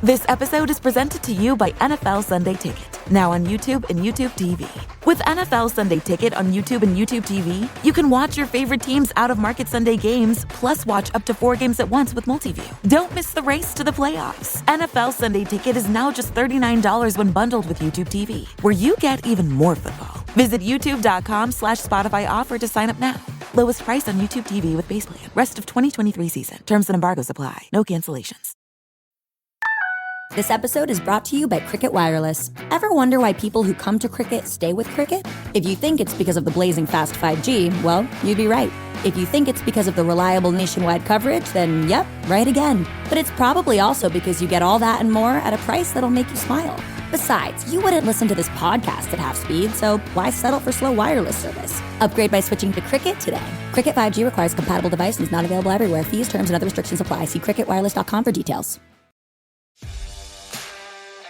This episode is presented to you by NFL Sunday Ticket, now on YouTube and YouTube TV. With NFL Sunday Ticket on YouTube and YouTube TV, you can watch your favorite teams' out-of-market Sunday games, plus watch up to 4 games at once with Multiview. Don't miss the race to the playoffs. NFL Sunday Ticket is now just $39 when bundled with YouTube TV, where you get even more football. Visit youtube.com/Spotify offer to sign up now. Lowest price on YouTube TV with base plan. Rest of 2023 season. Terms and embargoes apply. No cancellations. This episode is brought to you by Cricket Wireless. Ever wonder why people who come to Cricket stay with Cricket? If you think it's because of the blazing fast 5G, well, you'd be right. If you think it's because of the reliable nationwide coverage, then yep, right again. But it's probably also because you get all that and more at a price that'll make you smile. Besides, you wouldn't listen to this podcast at half speed, so why settle for slow wireless service? Upgrade by switching to Cricket today. Cricket 5G requires a compatible device and is not available everywhere. Fees, terms, and other restrictions apply. See cricketwireless.com for details.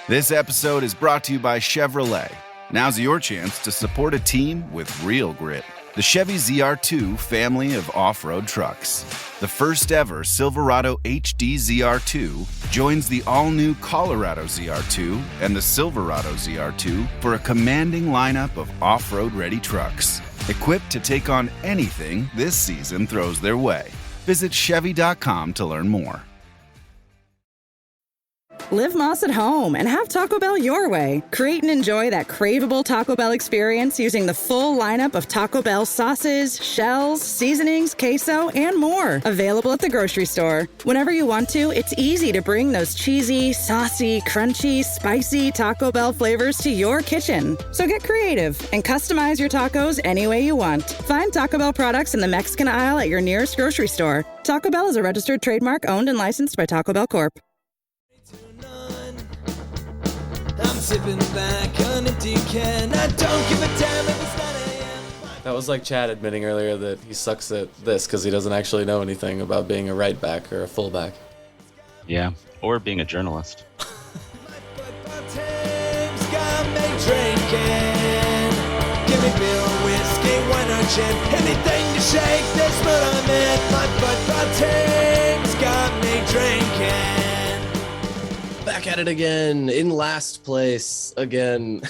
This episode is brought to you by Chevrolet. Now's your chance to support a team with real grit. The Chevy ZR2 family of off-road trucks. The first ever Silverado HD ZR2 joins the all-new Colorado ZR2 and the Silverado ZR2 for a commanding lineup of off-road ready trucks, equipped to take on anything this season throws their way. Visit Chevy.com to learn more. Live Moss at home and have Taco Bell your way. Create and enjoy that craveable Taco Bell experience using the full lineup of Taco Bell sauces, shells, seasonings, queso, and more. Available at the grocery store. Whenever you want to, it's easy to bring those cheesy, saucy, crunchy, spicy Taco Bell flavors to your kitchen. So get creative and customize your tacos any way you want. Find Taco Bell products in the Mexican aisle at your nearest grocery store. Taco Bell is a registered trademark owned and licensed by Taco Bell Corp. I'm sipping back on a decan. I don't give a damn if it's 9 a.m. That was like Chad admitting earlier that he sucks at this because he doesn't actually know anything about being a right back or a fullback. Yeah, or being a journalist. Give me beer, whiskey, wine or gin, anything to shake this mood I'm in. My football team's got me drinking. Back at it again, in last place again.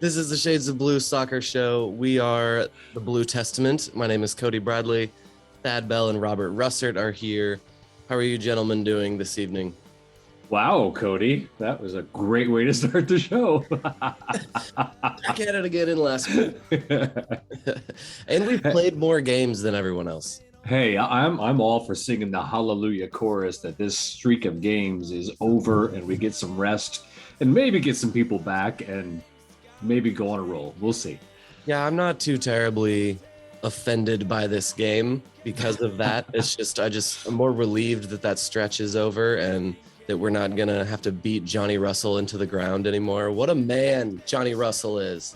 This is the Shades of Blue Soccer Show. We are the Blue Testament. My name is Cody Bradley. Thad Bell and Robert Russert are here. How are you gentlemen doing this evening? Wow, Cody, that was a great way to start the show. Back at it again in last week. And we've played more games than everyone else. Hey, I'm all for singing the hallelujah chorus that this streak of games is over and we get some rest and maybe get some people back and maybe go on a roll. We'll see. Yeah, I'm not too terribly offended by this game because of that. I'm more relieved that stretch is over and that we're not going to have to beat Johnny Russell into the ground anymore. What a man Johnny Russell is.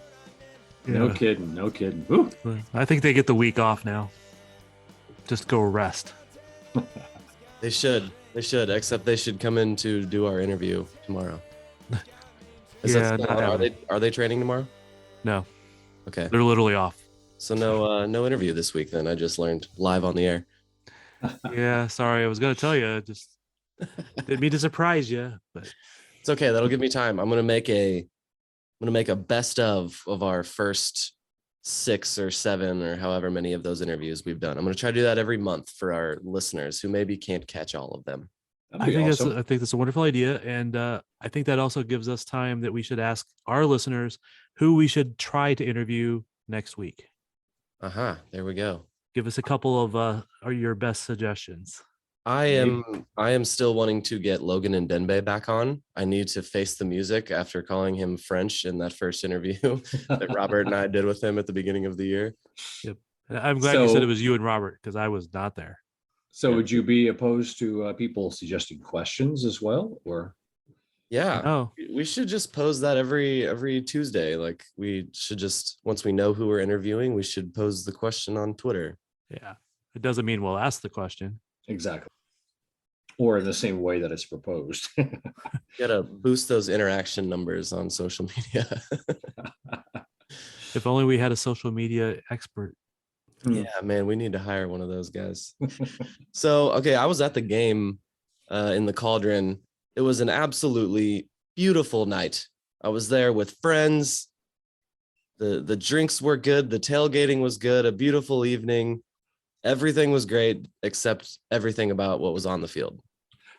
Yeah. No kidding. Ooh. I think they get the week off now. Just go rest. They should, except they should come in to do our interview tomorrow. Are they training tomorrow? No. Okay. They're literally off. So no interview this week then. I just learned live on the air. Yeah, sorry. I was going to tell you. Just didn't mean to surprise you, but it's okay. That'll give me time. I'm going to make a best of our first 6 or 7 or however many of those interviews we've done. I'm going to try to do that every month for our listeners who maybe can't catch all of them. I think that's a wonderful idea. And I think that also gives us time that we should ask our listeners who we should try to interview next week. There we go. Give us a couple of your best suggestions. I am still wanting to get Logan and Denbei back on. I need to face the music after calling him French in that first interview that Robert and I did with him at the beginning of the year. Yep. I'm glad you said it was you and Robert because I was not there. So would you be opposed to people suggesting questions as well, or? Yeah, we should just pose that every Tuesday. Like we should just, once we know who we're interviewing, we should pose the question on Twitter. Yeah, it doesn't mean we'll ask the question. Exactly. Or in the same way that it's proposed. Gotta boost those interaction numbers on social media. If only we had a social media expert. Yeah, man, we need to hire one of those guys. So, okay, I was at the game in the Cauldron It was an absolutely beautiful night. I was there with friends. The drinks were good. The tailgating was good. A beautiful evening. Everything was great except everything about what was on the field.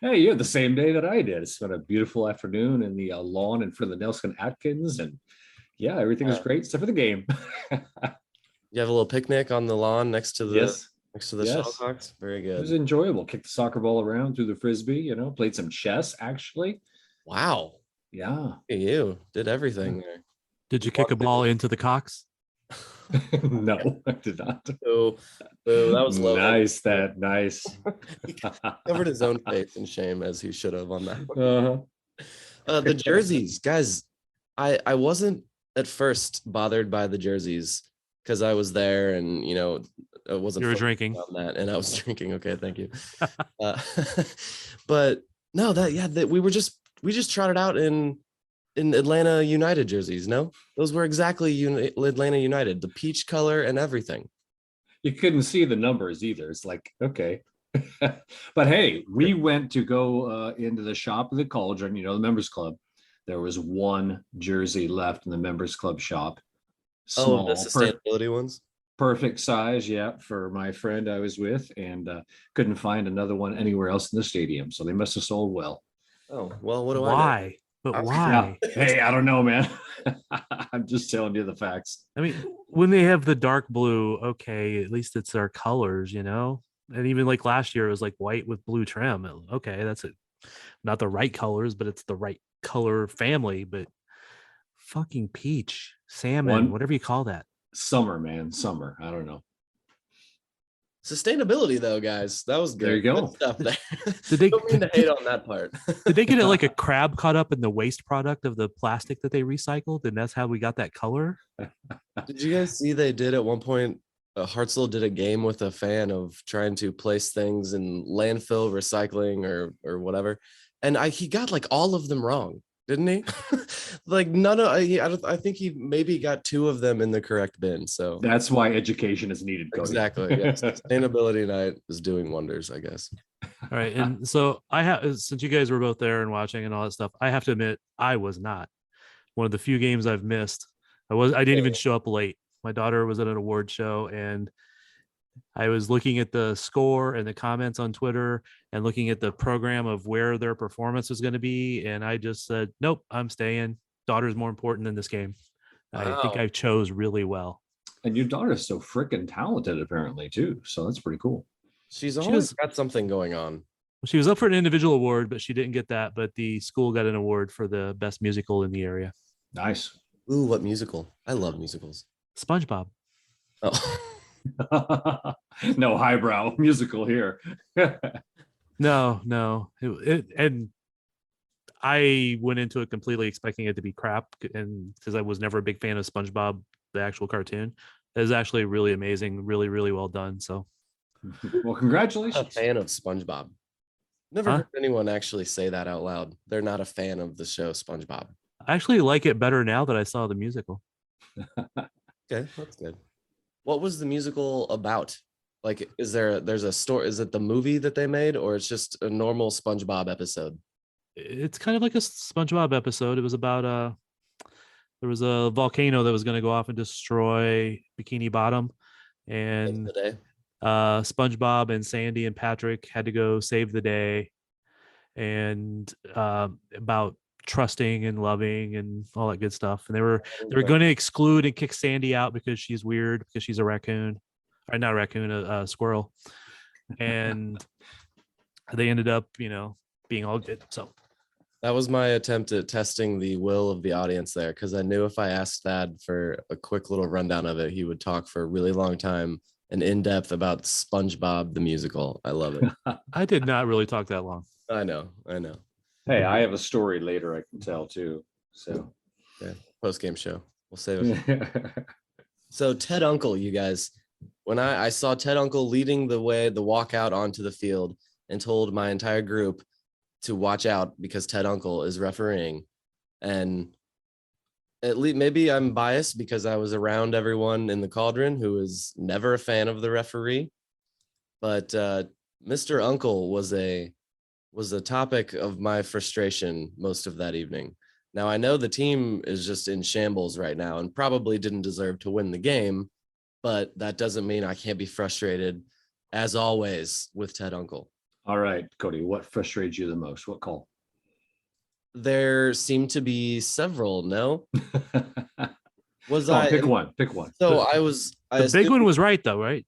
Hey, you had the same day that I did. Spent a beautiful afternoon in the lawn in front of the Nelson Atkins, and yeah, everything was great except for the game. You have a little picnic on the lawn next to the Yes. Yes. shuttlecocks. Very It was good. enjoyable. Kicked the soccer ball around, threw the frisbee, played some chess actually. Wow. Yeah. You did everything there. Did you kick a ball into the cocks? No, I did not. Oh, that was low. Nice. He covered his own face in shame as he should have on that one. Uh-huh. The jerseys, guys. I wasn't at first bothered by the jerseys because I was there and I wasn't. You were drinking on that, and I was drinking. Okay, thank you. But no, we just trotted out in Atlanta United jerseys. No, those were exactly Atlanta United, the peach color and everything. You couldn't see the numbers either. It's like, okay. But hey, we went to go into the shop of the Cauldron, the members club. There was one jersey left in the members club shop. Small, the sustainability ones. Perfect size, yeah, for my friend I was with, and couldn't find another one anywhere else in the stadium. So they must have sold well. Oh, well, what do why? I do? But why? Yeah. Hey, I don't know, man. I'm just telling you the facts. I mean, when they have the dark blue, okay, at least it's their colors, And even like last year, it was like white with blue trim. Okay, that's it. Not the right colors, but it's the right color family. But fucking peach, salmon, whatever you call that. Summer, man. Summer. I don't know. Sustainability, though, guys. That was good. There you go. Good stuff there. Did they don't mean to hate on that part? Did they get it like a crab caught up in the waste product of the plastic that they recycled, and that's how we got that color? Did you guys see they did at one point? Hartzell did a game with a fan of trying to place things in landfill, recycling, or whatever, and he got like all of them wrong, didn't he? Like none of I think he maybe got 2 of them in the correct bin. So that's why education is needed. Cody. Exactly. Yes. Sustainability night is doing wonders, I guess. All right, and so since you guys were both there and watching and all that stuff, I have to admit I was not. One of the few games I've missed. I didn't even show up late. My daughter was at an award show, and I was looking at the score and the comments on Twitter and looking at the program of where their performance was going to be. And I just said, nope, I'm staying. Daughter's more important than this game. Wow. I think I chose really well. And your daughter's so freaking talented, apparently, too. So that's pretty cool. She's always got something going on. She was up for an individual award, but she didn't get that. But the school got an award for the best musical in the area. Nice. Ooh, what musical? I love musicals. SpongeBob. Oh. No highbrow musical here. No. And I went into it completely expecting it to be crap, and because I was never a big fan of SpongeBob, the actual cartoon. It is actually really amazing, really, really well done. So, well, congratulations. I'm a fan of SpongeBob. Never heard anyone actually say that out loud. They're not a fan of the show SpongeBob. I actually like it better now that I saw the musical. Okay, that's good. What was the musical about? Like, there's a story? Is it the movie that they made, or it's just a normal SpongeBob episode? It's kind of like a SpongeBob episode. It was about there was a volcano that was going to go off and destroy Bikini Bottom, and SpongeBob and Sandy and Patrick had to go save the day, and about trusting and loving and all that good stuff. And they were going to exclude and kick Sandy out because she's weird, because she's a raccoon, or not a raccoon, a squirrel, and they ended up being all good. So that was my attempt at testing the will of the audience there, because I knew if I asked Thad for a quick little rundown of it, he would talk for a really long time and in depth about SpongeBob the musical. I love it. I did not really talk that long. I know. Hey, I have a story later I can tell too. So, yeah, post-game show. We'll save it. So Ted Uncle, you guys, when I saw Ted Uncle leading the way, the walkout onto the field, and told my entire group to watch out because Ted Uncle is refereeing, and at least maybe I'm biased because I was around everyone in the Cauldron who was never a fan of the referee, but Mr. Uncle was a was a topic of my frustration most of that evening. Now, I know the team is just in shambles right now and probably didn't deserve to win the game, but that doesn't mean I can't be frustrated, as always, with Ted Uncle. All right, Cody, what frustrates you the most? What call? There seem to be several, no? Pick one. So the big one was right, though, right?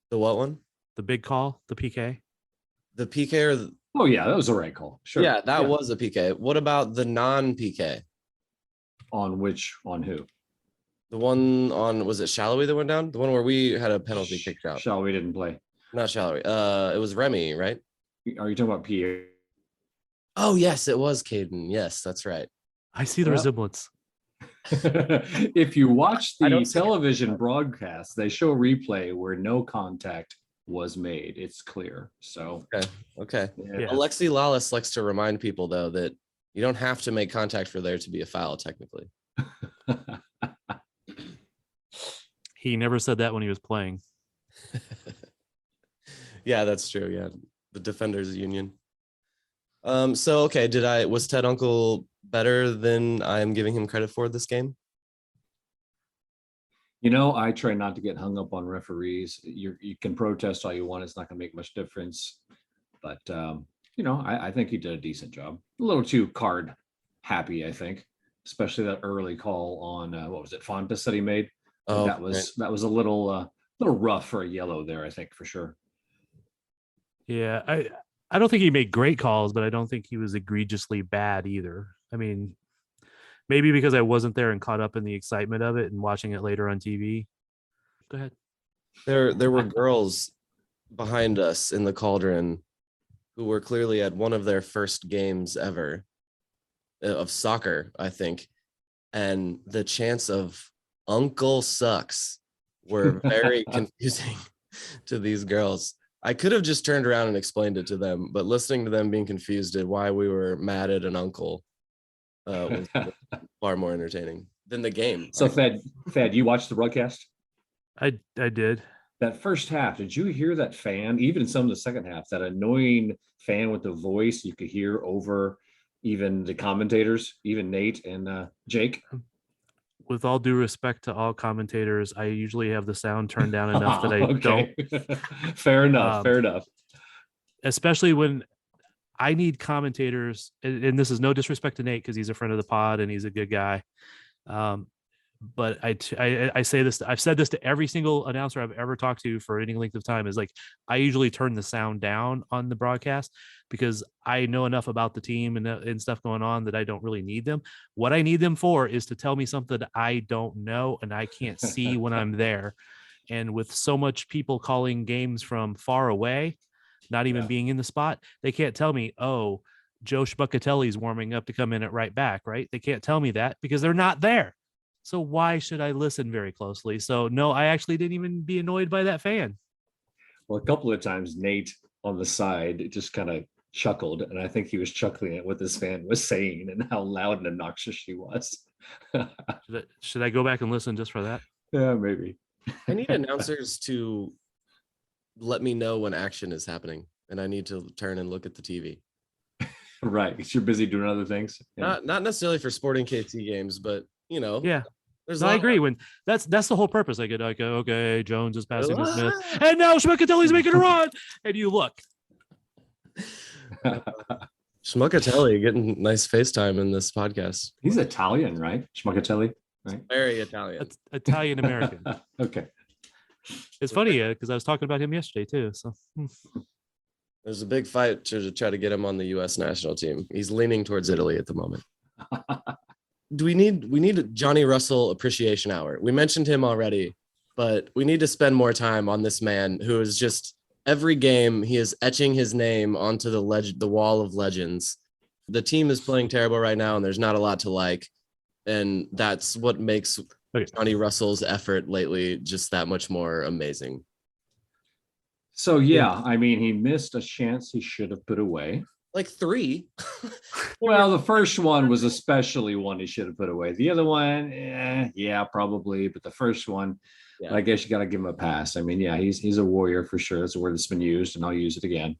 The what one? The big call, the PK. The PK Oh, yeah, that was the right call. Sure. Yeah, that was a PK. What about the non-PK? On who? The one on, was it Shallowy that went down? The one where we had a penalty kicked out. Shallowy didn't play. Not Shallowy. It was Remy, right? Are you talking about Pierre? Oh, yes, it was Caden. Yes, that's right. I see the resemblance. If you watch the television broadcast, they show a replay where no contact was made. It's clear. So okay. Yeah. Alexi Lawless likes to remind people, though, that you don't have to make contact for there to be a foul, technically. He never said that when he was playing. Yeah, that's true. Yeah, the Defenders Union. So okay, was Ted Uncle better than I'm giving him credit for this game? I try not to get hung up on referees. You can protest all you want. It's not going to make much difference. But, I think he did a decent job. A little too card happy, I think, especially that early call on, what was it, Fontas that he made? Oh, that was a little rough for a yellow there, I think, for sure. Yeah, I don't think he made great calls, but I don't think he was egregiously bad either. I mean, maybe because I wasn't there and caught up in the excitement of it and watching it later on TV. Go ahead. There were girls behind us in the cauldron who were clearly at one of their first games ever of soccer, I think. And the chants of Uncle Sucks were very confusing to these girls. I could have just turned around and explained it to them, but listening to them being confused at why we were mad at an uncle was far more entertaining than the game. So Thad, you watched the broadcast? I did. That first half, did you hear that fan, even in some of the second half, that annoying fan with the voice you could hear over even the commentators, even Nate and Jake? With all due respect to all commentators, I usually have the sound turned down enough that I don't. Fair enough. Especially when I need commentators, and this is no disrespect to Nate because he's a friend of the pod and he's a good guy. But I say this, I've said this to every single announcer I've ever talked to for any length of time, is like, I usually turn the sound down on the broadcast because I know enough about the team and stuff going on that I don't really need them. What I need them for is to tell me something I don't know and I can't see when I'm there. And with so much people calling games from far away, not even being in the spot, they can't tell me, oh, Joe Schmuckatelli's warming up to come in at right back, right? They can't tell me that because they're not there. So why should I listen very closely? So no, I actually didn't even be annoyed by that fan. Well, a couple of times Nate on the side just kind of chuckled, and I think he was chuckling at what this fan was saying and how loud and obnoxious she was. Should I go back and listen just for that? Yeah, maybe. I need announcers to let me know when action is happening, and I need to turn and look at the TV. Right, because you're busy doing other things. Not necessarily for Sporting KT games, but yeah. There's I agree. When that's the whole purpose. I get like, okay, Jones is passing to Smith, and now Schmuckatelli's making a run, and you look. Schmuckatelli getting nice FaceTime in this podcast. He's Italian, right? Schmuckatelli, right? Very Italian. That's Italian American. Okay. It's funny because I was talking about him yesterday too. So there's a big fight to try to get him on the U.S. national team. He's leaning towards Italy at the moment. We need a Johnny Russell appreciation hour. We mentioned him already, but we need to spend more time on this man who is just every game he is etching his name onto the wall of legends. The team is playing terrible right now, and there's not a lot to like, and that's what makes Johnny Russell's effort lately just that much more amazing. So yeah, I mean, he missed a chance he should have put away. Like 3. Well, the first one was especially one he should have put away. The other one, yeah, probably. But the first one, I guess you got to give him a pass. I mean, yeah, he's a warrior for sure. That's a word that's been used, and I'll use it again.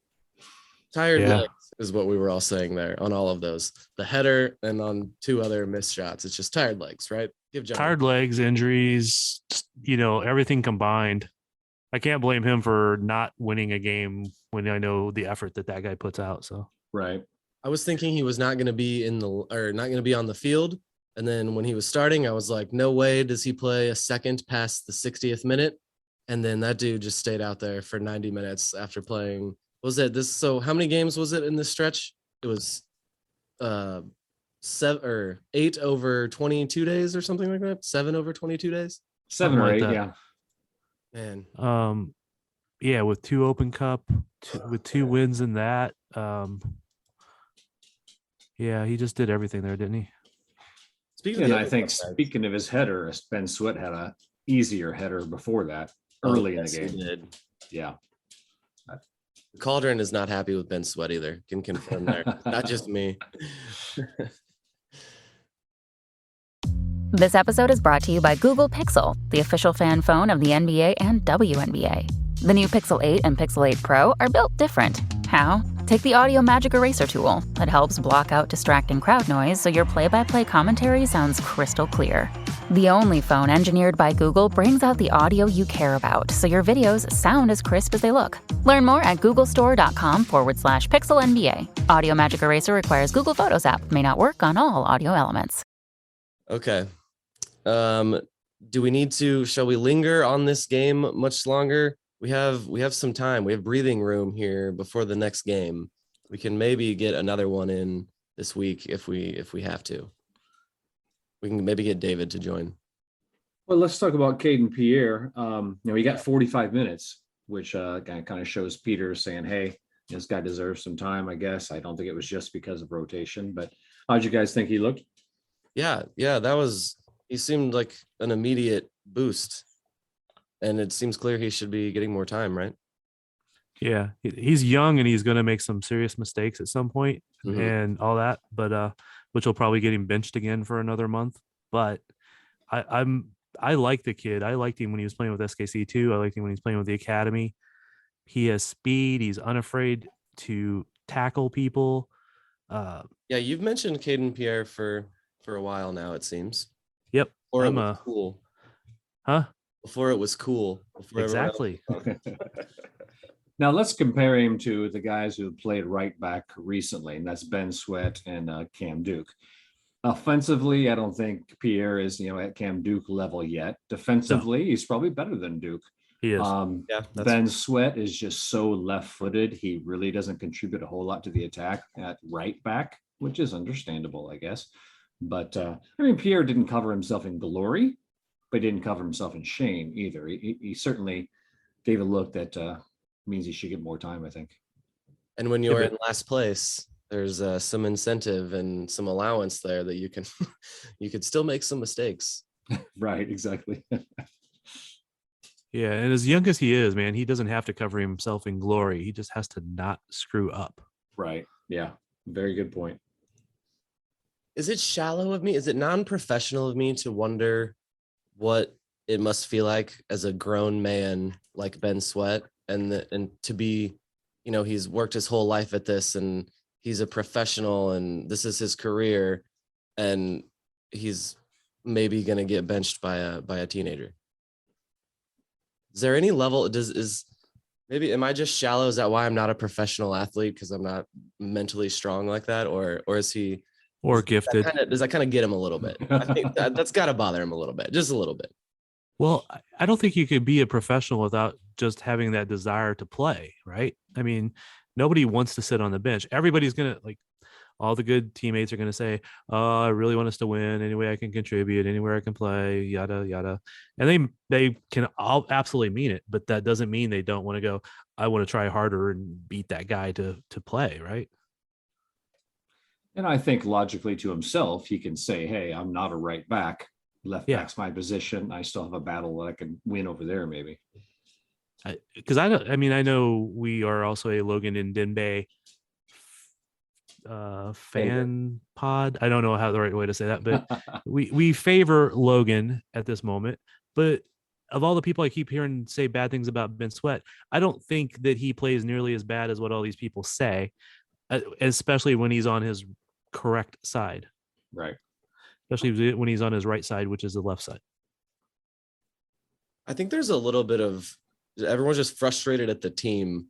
Tired legs. is what we were all saying there on all of those. The header and on 2 other missed shots. It's just tired legs, right? Give John tired legs, injuries, everything combined. I can't blame him for not winning a game when I know the effort that guy puts out. So Right. I was thinking he was not going to be not going to be on the field. And then when he was starting, I was like, no way does he play a second past the 60th minute. And then that dude just stayed out there for 90 minutes after playing. So how many games was it in this stretch? It was 7 or 8 over 22 days or something like that. 7 over 22 days. 7 or 8, that. yeah. Man. Yeah, with 2 Open Cup, with 2 wins in that. Yeah, he just did everything there, didn't he? I think speaking of his header, Ben Sweat had a easier header before that early in the game. He did. Yeah. Cauldron is not happy with Ben Sweat either. Can confirm there. Not just me. This episode is brought to you by Google Pixel, the official fan phone of the NBA and WNBA. The new Pixel 8 and Pixel 8 Pro are built different. How? Take the Audio Magic Eraser tool. It helps block out distracting crowd noise so your play-by-play commentary sounds crystal clear. The only phone engineered by Google brings out the audio you care about so your videos sound as crisp as they look. Learn more at googlestore.com/Pixel NBA. Audio Magic Eraser requires Google Photos app. May not work on all audio elements. Okay. Do we need to, shall we linger on this game much longer? We have some time. We have breathing room here before the next game. We can maybe get another one in this week if we have to. We can maybe get David to join. Well, let's talk about Caden Pierre. He got 45 minutes, which kind of shows Peter saying, hey, this guy deserves some time, I guess. I don't think it was just because of rotation, but how'd you guys think he looked? Yeah, he seemed like an immediate boost. And it seems clear he should be getting more time, right? Yeah, he's young and he's going to make some serious mistakes at some point and all that, but which will probably get him benched again for another month. But I like the kid. I liked him when he was playing with SKC too. I liked him when he's playing with the academy. He has speed. He's unafraid to tackle people. Yeah, you've mentioned Caden Pierre for a while now, it seems. Yep. Or it was cool. Huh? Before it was cool. Exactly. Now let's compare him to the guys who played right back recently, and that's Ben Sweat and Cam Duke. Offensively, I don't think Pierre is at Cam Duke level yet. Defensively, he's probably better than Duke. He is. Ben Sweat is just so left-footed. He really doesn't contribute a whole lot to the attack at right back, which is understandable, I guess. But Pierre didn't cover himself in glory, but he didn't cover himself in shame either. He certainly gave a look that means he should get more time, I think. And when you're in last place, there's some incentive and some allowance there that you could still make some mistakes. Right, exactly. Yeah, and as young as he is, man, he doesn't have to cover himself in glory. He just has to not screw up. Right. Yeah. Very good point. Is it shallow of me? Is it non-professional of me to wonder what it must feel like as a grown man like Ben Sweat and to be, he's worked his whole life at this and he's a professional and this is his career and he's maybe going to get benched by a teenager? Is there any level am I just shallow? Is that why I'm not a professional athlete? Because I'm not mentally strong like that? Or is he or gifted? Does that kind of get him a little bit? I think that's got to bother him a little bit, just a little bit. Well, I don't think you could be a professional without just having that desire to play, right? I mean, nobody wants to sit on the bench. Everybody's going to all the good teammates are going to say, oh, I really want us to win. Any way I can contribute, anywhere I can play, yada, yada. And they can all absolutely mean it, but that doesn't mean they don't want to go, I want to try harder and beat that guy to play, right? And I think logically to himself, he can say, hey, I'm not a right back. Left back's my position. I still have a battle that I can win over there, maybe. Because I know we are also a Logan and Denbei fan pod. I don't know how the right way to say that, but we favor Logan at this moment. But of all the people I keep hearing say bad things about Ben Sweat, I don't think that he plays nearly as bad as what all these people say. especially when he's on his correct side. Right. Especially when he's on his right side, which is the left side. I think there's a little bit of everyone's just frustrated at the team,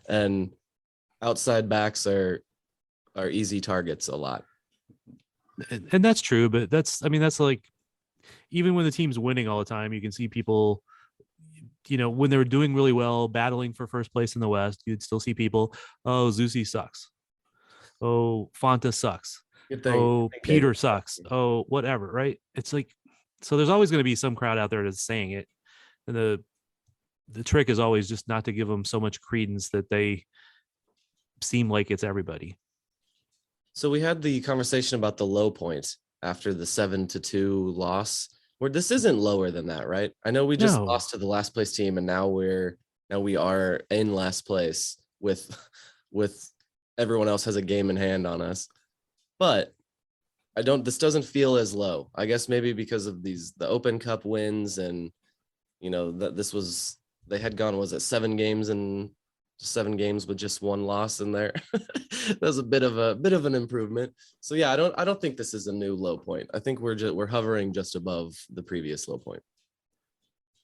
and outside backs are easy targets a lot. And that's true, but that's like, even when the team's winning all the time, you can see people, when they were doing really well, battling for first place in the West, you'd still see people, oh, Zusi sucks. Oh, Fonta sucks. Oh, Peter sucks. Oh, whatever, right? It's like, so there's always going to be some crowd out there that's saying it. And the trick is always just not to give them so much credence that they seem like it's everybody. So we had the conversation about the low point after the 7-2 loss, where this isn't lower than that, right? I know we just lost to the last place team, and now we are in last place with everyone else has a game in hand on us. But this doesn't feel as low. I guess maybe because of the Open Cup wins, and that they had gone, was it 7 games with just one loss in there. That was a bit of an improvement. So yeah, I don't think this is a new low point. I think we're hovering just above the previous low point.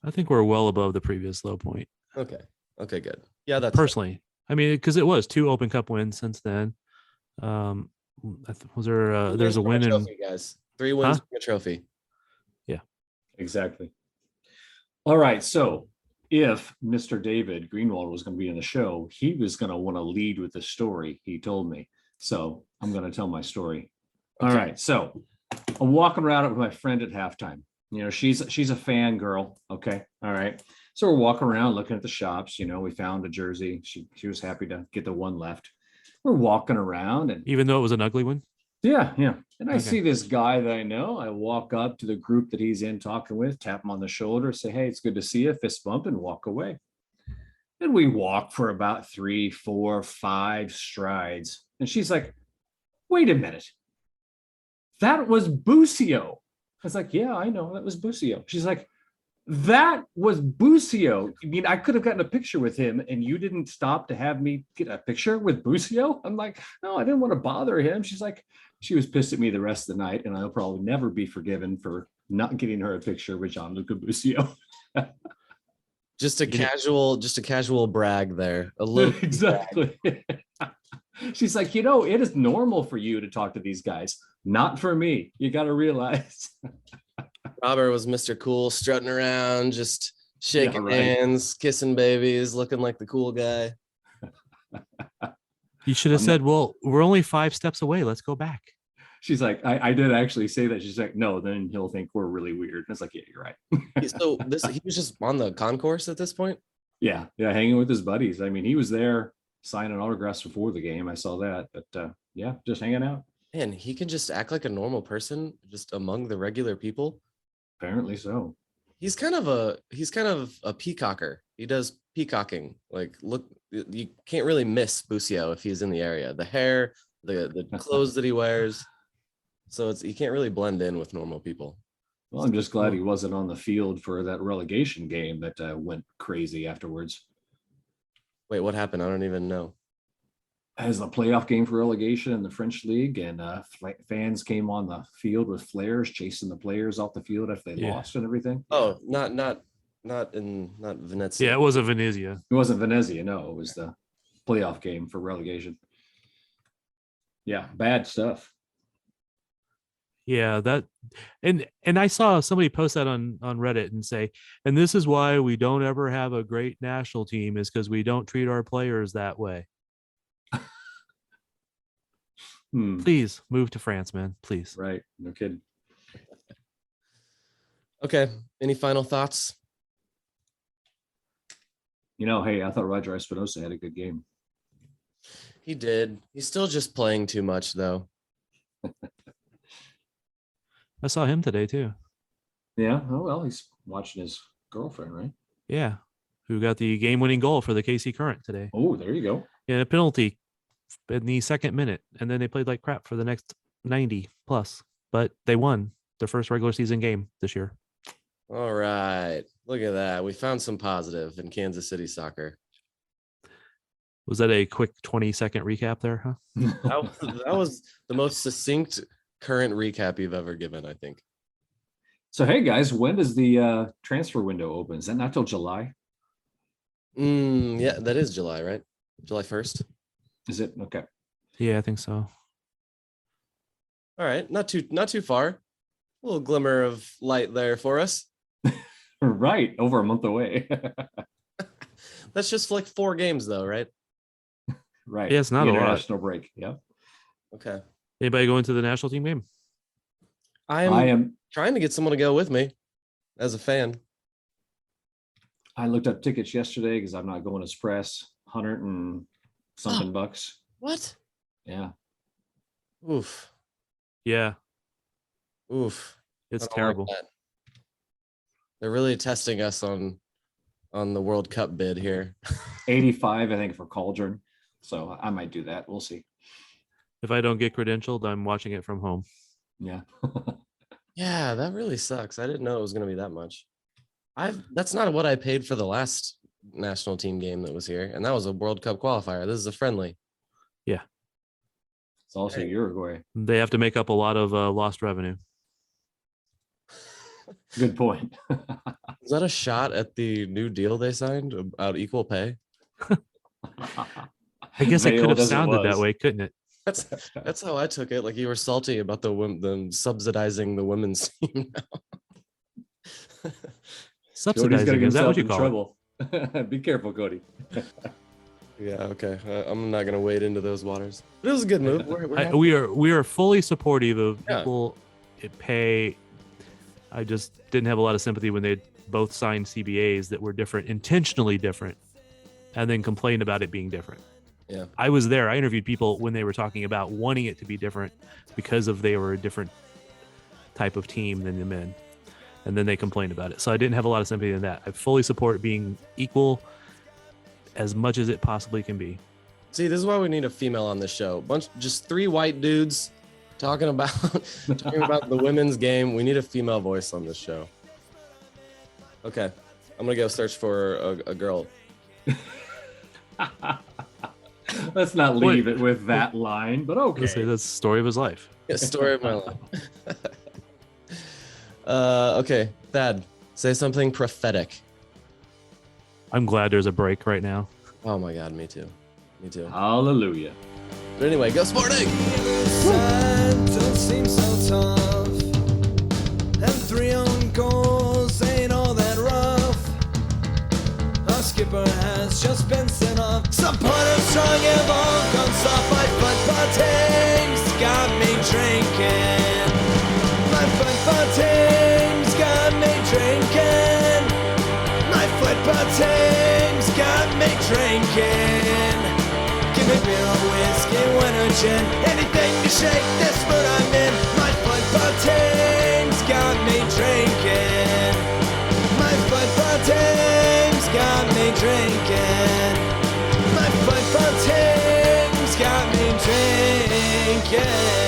I think we're well above the previous low point. Okay, good. Yeah, that's personally. Fair. I mean, because it was 2 Open Cup wins since then. Was there? There's a win in guys. 3 wins, a trophy. Yeah, exactly. All right, so if Mr. David Greenwald was going to be in the show, he was going to want to lead with the story, he told me. So I'm going to tell my story. Okay. All right, so I'm walking around with my friend at halftime. She's a fan girl. Okay, all right. So we're walking around looking at the shops. We found a jersey. She was happy to get the one left. We're walking around, and even though it was an ugly one. Yeah. And I see this guy that I know. I walk up to the group that he's in talking with, tap him on the shoulder, say, hey, it's good to see you, fist bump, and walk away. And we walk for about 3, 4, 5 strides. And she's like, wait a minute. That was Busio. I was like, yeah, I know, that was Busio. She's like, that was Busio. I mean, I could have gotten a picture with him, and you didn't stop to have me get a picture with Busio? I'm like, no, I didn't want to bother him. She's like, she was pissed at me the rest of the night, and I'll probably never be forgiven for not getting her a picture with Gianluca Busio. Just a casual brag there. A little exactly. She's like, it is normal for you to talk to these guys, not for me. You got to realize. Robert was Mr. Cool, strutting around, just shaking hands, kissing babies, looking like the cool guy. You should have said, well, we're only 5 steps away. Let's go back. She's like, I did actually say that. She's like, no, then he'll think we're really weird. And it's like, yeah, you're right. So he was just on the concourse at this point? Yeah, hanging with his buddies. I mean, he was there signing autographs before the game. I saw that. But yeah, just hanging out. Man, he can just act like a normal person just among the regular people. Apparently so. He's kind of a peacocker. He does peacocking. Like, look, you can't really miss Busio if he's in the area. The hair, the clothes that he wears. So you can't really blend in with normal people. Well, I'm just glad he wasn't on the field for that relegation game that went crazy afterwards. Wait, what happened? I don't even know. As a playoff game for relegation in the French league, and fans came on the field with flares, chasing the players off the field after they lost and everything. Oh, not Venezia. Yeah, it wasn't Venezia. It wasn't Venezia. No, it was the playoff game for relegation. Yeah, bad stuff. Yeah, that, and I saw somebody post that on Reddit and say, and this is why we don't ever have a great national team, is because we don't treat our players that way. Please move to France, man. Please. Right. No kidding. Okay. Any final thoughts? Hey, I thought Roger Espinosa had a good game. He did. He's still just playing too much, though. I saw him today, too. Yeah. Oh, well, he's watching his girlfriend, right? Yeah. Who got the game-winning goal for the KC Current today. Oh, there you go. Yeah, a penalty in the second minute, and then they played like crap for the next 90 plus, but they won their first regular season game this year. All right, look at that. We found some positive in Kansas City soccer. Was that a quick 20-second recap there, huh? That was the most succinct current recap you've ever given, I think. So, hey guys, when does the transfer window open? Is that not till July? Yeah, that is July, right? July 1st. Is it? Okay. Yeah, I think so. All right, not too far. A little glimmer of light there for us. Right, over a month away. That's just like 4 games though, right? Right. Yeah, it's not the a lot. international break. Yeah. Okay. Anybody going to the national team game? I am trying to get someone to go with me as a fan. I looked up tickets yesterday because I'm not going to Express. 100 and something bucks. What? Yeah. Oof. Yeah. Oof. It's I don't terrible. like that. They're really testing us on the World Cup bid here. 85, I think, for Cauldron. So I might do that. We'll see. If I don't get credentialed, I'm watching it from home. Yeah. Yeah, that really sucks. I didn't know it was going to be that much. That's not what I paid for the last national team game that was here, and that was a World Cup qualifier. This is a friendly. Yeah. It's also Uruguay. They have to make up a lot of lost revenue. Good point. Is that a shot at the new deal they signed about equal pay? I guess it could have sounded that way, couldn't it? That's how I took it. Like you were salty about them subsidizing the women's team now. Subsidizing, is that what you call it? Be careful, Cody. Yeah, okay. I'm not gonna wade into those waters. But it was a good move. We are fully supportive of equal pay. I just didn't have a lot of sympathy when they both signed CBAs that were different, intentionally different, and then complained about it being different. Yeah, I was there. I interviewed people when they were talking about wanting it to be different because they were a different type of team than the men, and then they complained about it. So I didn't have a lot of sympathy in that. I fully support being equal as much as it possibly can be. See, this is why we need a female on this show. Just 3 white dudes talking about the women's game. We need a female voice on this show. Okay, I'm gonna go search for a girl. Let's not leave it with that line, but okay. Let's say that's the story of his life. Yeah, story of my life. Okay, Thad, say something prophetic. I'm glad there's a break right now. Oh my God, me too. Me too. Hallelujah. But anyway, go Sporting! Don't seem so tough, and 3 own goals ain't all that rough. Our skipper has just been sent off. Some pointer strong and ball gone soft. My football team's got me drinking. My football team's got me drinking. My football team's got me drinking. Give me beer or whiskey, wine or gin, anything to shake this mood I'm in. My football team's got me drinking. My football team's got me drinking. My football team's got me drinking.